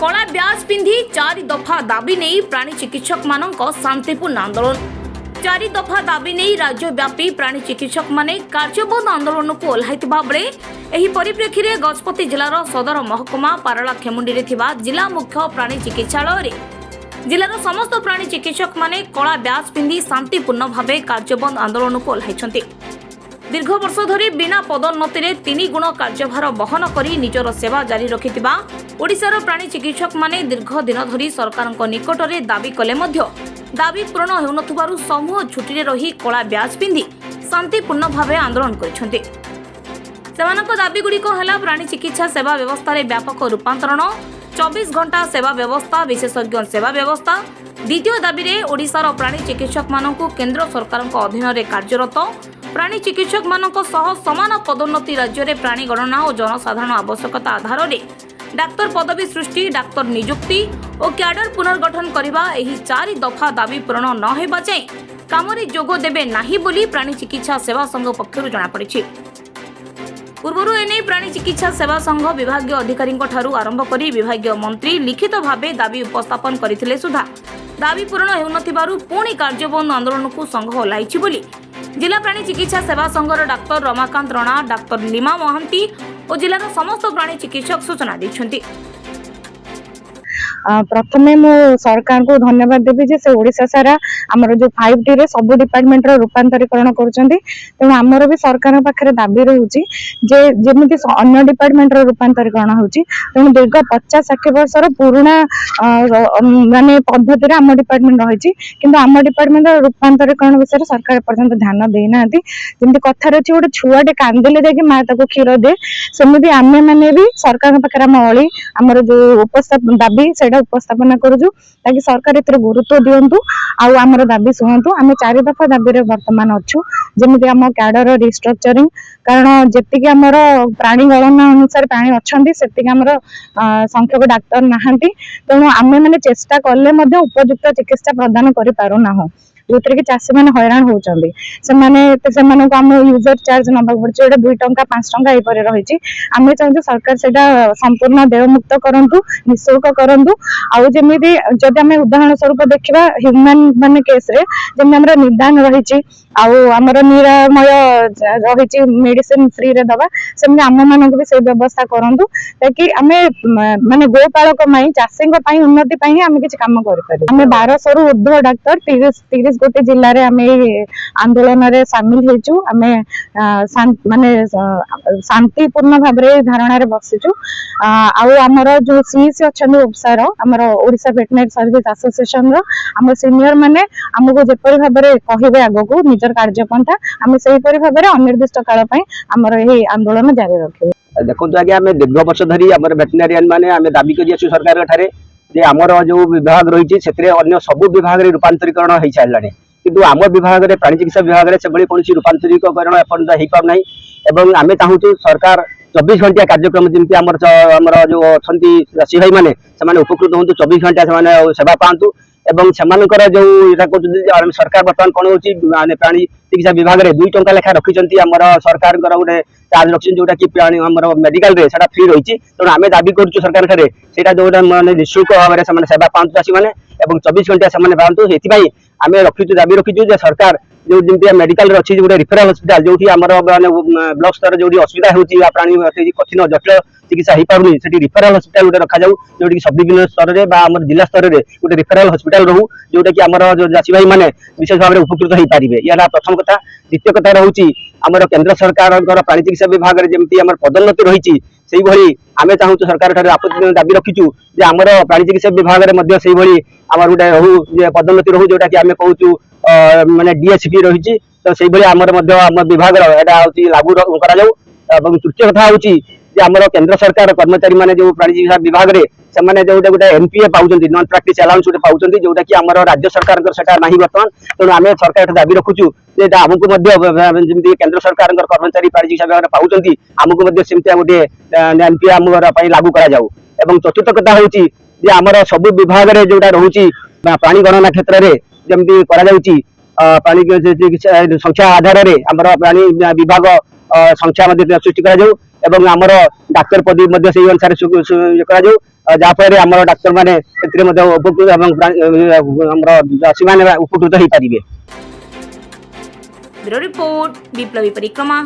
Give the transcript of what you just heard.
कला ब्याज पिंधि 4 दफा दाबी नहीं प्राणी चिकित्सक मानक शांतिपूर्ण आंदोलन। 4 दफा दाबी नहीं राज्यव्यापी प्राणी चिकित्सक माने कार्यबंद आंदोलन को ओह्लाइथिबा बेले एही परिप्रेक्षी रे गजपति जिलार सदर महकुमा पारला खेमुंडी रे थिबा जिला मुख्य प्राणी चिकित्सालय रे जिलार समस्त प्राणी चिकित्सक माने कला ब्याज पिंधि शांतिपूर्ण भावे कार्यबंद आंदोलन को ओह्लाइछन्ति। दीर्घ वर्ष धरी बिना पदोन्नति रे 3 गुण कार्यभार बहन करी निजर सेवा जारी रखिथिबा ओडिशार प्राणी चिकित्सक माने दीर्घ दिन धरी सरकारक निकट रे दाबी कले मध्य दाबी पूर्ण हेउनथुबारु समूह छुट्टी रे रही कला ब्याज पिंधि शांतिपूर्ण भावे आंदोलन करिसन्ति। सेमानक दाबी गुड़िक है प्राणी चिकित्सा सेवा व्यवस्था रे व्यापक रूपांतरण, 24 घंटा सेवा व्यवस्था, विशेषज्ञ सेवा व्यवस्था। द्वितीय दाबी रे ओडिशार प्राणी चिकित्सक मानकु केंद्र सरकारक अधीन रे कार्यरत प्राणी चिकित्सक मानक सह समान पदोन्नति राज्य रे प्राणी गणना और जनसाधारण आवश्यकता आधार रे डाक्तर पदवी सृष्टि, डाक्तर नियुक्ति और क्याडर पुनर्गठन करबा एही 4 दफा दाबी पूरण न हेबा जाय कामरे जोग देबे नाही बोली प्राणी चिकित्सा सेवा संघ पक्षरु जणा पड़िछि। पूर्वरु एने प्राणी चिकित्सा सेवा संघ विभागीय अधिकारी ठारू आरंभ करी विभागीय मंत्री लिखित भावे दाबी उपस्थापन करथिले सुधा दाबी पूरण हेउनथिबारु पुणी कार्यबंद आंदोलन को संघ ओह्लाइछि बोली जिला प्राणी चिकित्सा सेवा संघर डाक्तर रमाकांत रणा, डाक्तर लीमा महांती और जिलार समस्त प्राणी चिकित्सक सूचना दैछन्ति। प्रथमे मु सरकार को धन्यवाद देवी जे से ओडिशा सारा हमर जो 5T रे सब डिपार्टमेंट रो रूपांतरीकरण करूछन्ती। तेणु हमर भी सरकार पाखरे दाबी रहउची जे जेमिति अन्य डिपार्टमेंट रो रूपांतरीकरण होउची। तेणु दीर्घ 50-60 वर्ष रो पुराना माने पद्धति रे हम डिपार्टमेंट रहिची, किंतु हम डिपार्टमेंट रो रूपांतरीकरण विषय सरकार पर्यंत ध्यान देई नांती। जेमिति कथा रहउची गोटे छुआटे कांदिले जाके मा ताको खीर दे, सेमिति आमे माने भी सरकार पाखरे हम अळी हमर जो उपस्थापन दाबी उपस्थापना करूँ ताकि सरकार एथरे गुरुत्व दियंतु आउ हमर दाबी शुणु। आम 4 दफा दाबी रे वर्तमान अच्छु, जेमिति आम क्याडर रिस्ट्रक्चरिंग, कारण जेतिक हमर प्राणी गणना अनुसार प्राणी अच्छंती सेतिक हमर संख्यक डाक्तर नाहंती। तेणु आमे माने चेष्टा कले मध्य उपयुक्त चिकित्सा प्रदान करि पारु नाहु, जोतरे कि चाषी मैंने हैरान होउचंदी। सेमाने को आम यूजर चार्ज नबाक पड़छ, 2 टंका 5 टंका एपरे रहिछि। आमे चाहू सरकार सेटा संपूर्ण देयमुक्त करंतु, निःशुल्क करंतु। आउ जेमिति जदि आमे उदाहरण स्वरूप देखिबा ह्यूमन माने केस रे जेमि हमरा निदान रहिछि आउ हमर निरामय रहिछि मेडिसिन फ्री रे दबा, सेमि आम मानक भी से व्यवस्था करंतु ताकि आमे माने गोपालक माई चाषीक पई उन्नति पई आमे किछ काम करि पारि। आमे 1200 रु ऊर्ध्व डाक्तर 30 गोटे जिल्ला रे आमे आंदोलन रे शामिल हेचु। आमे माने शांतिपूर्ण भाव रे धारणा रे बसिचु। आउ हमर जो सीसी अछन उपसार हमर ओडिशा वेटनरी सर्विस एसोसिएशन रो हम सीनियर माने हमको जेपरि भाव रे कहिबे आगो निजर कार्यपंथा आमे सेही परि भाव रे अनिर्दिष्ट काल पई हमर एही आंदोलन जारी रखिबे। देखो आगे आम दीर्घ वर्ष धरी आम वेटनेरियन मैंने आम दाबी कर सरकार ठारे जे आमर जो विभाग रही अन्य सब विभाग में रूपांतरीकरण हो सारा किंतु आम विभाग में प्राणी चिकित्सा विभाग में से कौन रूपांतरीकरण एपर्यंत हो पारना एवं आम चाहूँ सरकार 24 घंटा कार्यक्रम जमी आमर जो अच्छा चाषी भाई मैंने उपकृत हूँ 24 घंटा से सेवा पातु एवं से जो कहते सरकार बर्तमान कौन हो प्राणी चिकित्सा विभाग में 2 टंका लेखा रखी आमर सरकार गोटे चार्ज रखी जोटा कि प्राणी मेडिकल रे फ्री रही। तेणु आम दाबी करूँ सरकार ठारे से जो मैंने निःशुल्क भाव में सेवा पातु चाषी मैंने 24 घंटा से पातु। से आम रखीचु दाबी रखीचु सरकार जो जमी मेडिकल अच्छी गोटे रिफेराल हस्पिटाल जो ब्लॉक स्तर जो असुविधा होती प्राणी कठिन जटिल चिकित्सा हो पारनी से रिफेराल हस्पिटाल गोटे रखा जाऊ जोटि सब डिविजन स्तर में आम जिला स्तर में गोटे रिफेराल हस्पिटाल रहू जोटा कि आम जो चाषी भाई मैंने विशेष भाव में उपकृत हो पारे। यह प्रथम कथा। द्वितीय कथा रोचे आमर केन्द्र सरकार प्राणी चिकित्सा विभाग में जमी आम पदोन्नति रही से आम चाहूँ सरकार दाबी रखीचु जे आमर प्राणी चिकित्सा विभाग में से आमर गोटे रहू पदोन्नति रहू जोटा कि आम कहूँ माने डीएसपी रही तो से आमर विभाग लागू करा। तृतीय कथा हूँ आमर केन्द्र सरकार कर्मचारी मैंने जो प्राणी चिकित्सा विभाग में से जो गोटे एनपीए पाँच नॉन प्रैक्टिस अलाउंस गोटे पाँच जोटा कि आमर राज्य सरकार नहीं बर्तमान। तेणु आम सरकार दाबी रखुचु आमको जमी केन्द्र सरकार कर्मचारी प्राणी चिकित्सा विभाग पाँच आमको सेमती गोटे एनपीए आमर लागू करा जाऊ। चतुर्थ कथा हूँ आमर सब विभाग में जोटा रोचे प्राणी गणना क्षेत्र में जमी प्राणी संख्या आधार में आमर प्राणी विभाग संख्या सृष्टि करा जाऊ ଏବଂ ଆମର ଡାକ୍ତର ପଦବୀ ମଧ୍ୟ ସେଇ ଅନୁସାରେ କରାଯାଉ ଯାହାଫଳରେ ଆମର ଡାକ୍ତର ମାନେ ଏଥିରେ ମଧ୍ୟ ଉପକୃତ ଏବଂ ଆମର ଚାଷୀମାନେ ଉପକୃତ ହେଇପାରିବେ। ବ୍ୟୁରୋ ରିପୋର୍ଟ ବିପ୍ଳବୀ ପରିକ୍रमा।